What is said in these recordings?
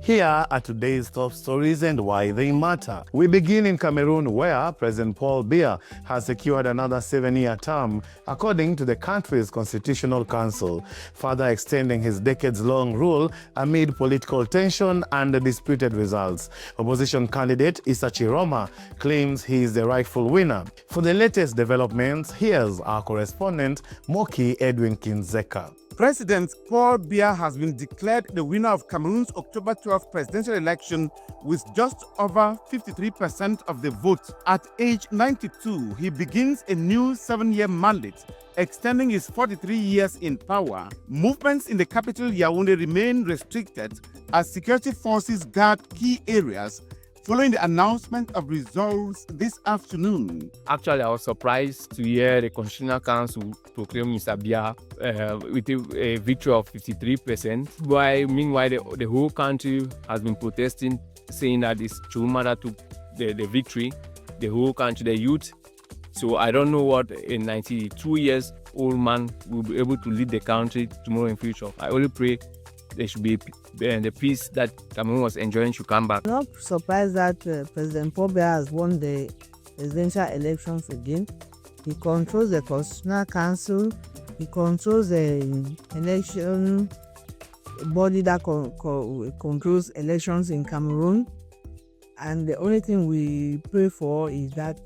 Here are today's top stories and why they matter. We begin in Cameroon, where President Biya has secured another 7-year term, according to the country's constitutional council, further extending his decades-long rule amid political tension and disputed results. Opposition candidate Issa Chiroma claims he is the rightful winner. For the latest developments, here's our correspondent Moki Edwin Kinzeka. President Paul Biya has been declared the winner of Cameroon's October 12 presidential election with just over 53% of the vote. At age 92, he begins a new 7-year mandate, extending his 43 years in power. Movements in the capital Yaoundé remain restricted as security forces guard key areas following the announcement of results this afternoon. Actually, I was surprised to hear the Constitutional Council proclaim Mr. Biya with a victory of 53%. Meanwhile, the whole country has been protesting, saying that it's Chuma that took the victory, the whole country, the youth. So I don't know what a 92 years old man will be able to lead the country tomorrow in future. I only pray there should be the peace that Cameroon was enjoying should come back. I'm not surprised that President Paul Biya has won the presidential elections again. He controls the Constitutional Council. He controls the election body that controls elections in Cameroon. And the only thing we pray for is that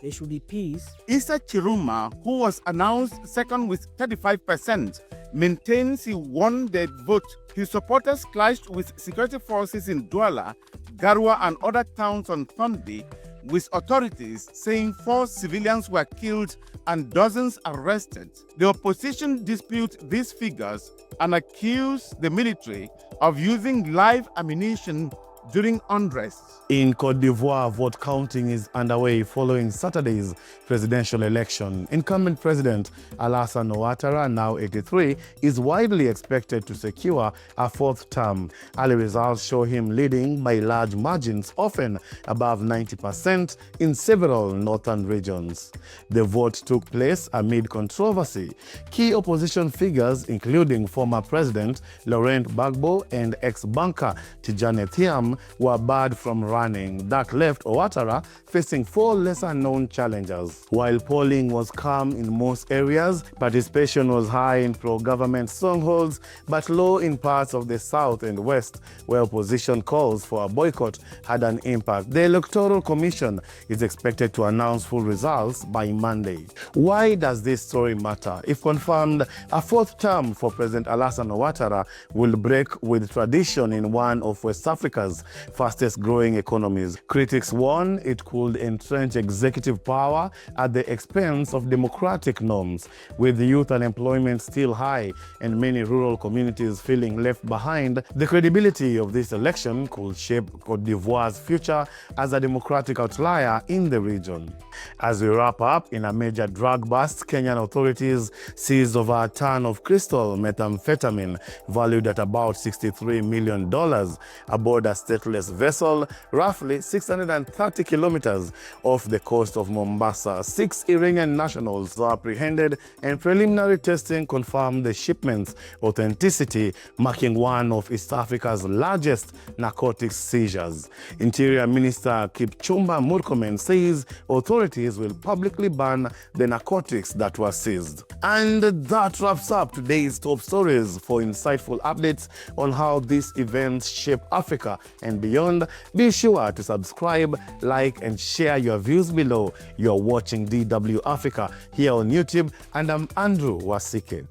there should be peace. Issa Chiroma, who was announced second with 35%, maintains he won the vote. His supporters clashed with security forces in Douala, Garoua and other towns on Sunday, with authorities saying 4 civilians were killed and dozens arrested. The opposition dispute these figures and accuse the military of using live ammunition during unrest. In Cote d'Ivoire, vote counting is underway following Saturday's presidential election. Incumbent President Alassane Ouattara, now 83, is widely expected to secure a 4th term. Early results show him leading by large margins, often above 90% in several northern regions. The vote took place amid controversy. Key opposition figures, including former President Laurent Gbagbo and ex-banker Tidjane Thiam, were barred from running. That left Ouattara facing 4 lesser-known challengers. While polling was calm in most areas, participation was high in pro-government strongholds, but low in parts of the south and west, where opposition calls for a boycott had an impact. The Electoral Commission is expected to announce full results by Monday. Why does this story matter? If confirmed, a 4th term for President Alassane Ouattara will break with tradition in one of West Africa's fastest-growing economies. Critics warn it could entrench executive power at the expense of democratic norms, with youth unemployment still high and many rural communities feeling left behind. The credibility of this election could shape Cote d'Ivoire's future as a democratic outlier in the region. As we wrap up, in a major drug bust, Kenyan authorities seized over a ton of crystal methamphetamine valued at about $63 million aboard a stateless vessel roughly 630 kilometers off the coast of Mombasa. 6 Iranian nationals were apprehended and preliminary testing confirmed the shipment's authenticity, marking one of East Africa's largest narcotics seizures. Interior Minister Kipchumba Murkomen says authorities will publicly ban the narcotics that were seized. And that wraps up today's top stories. For insightful updates on how these events shape Africa and beyond, be sure to subscribe, like, and share your views below. You're watching DW Africa here on YouTube, and I'm Andrew Wasike.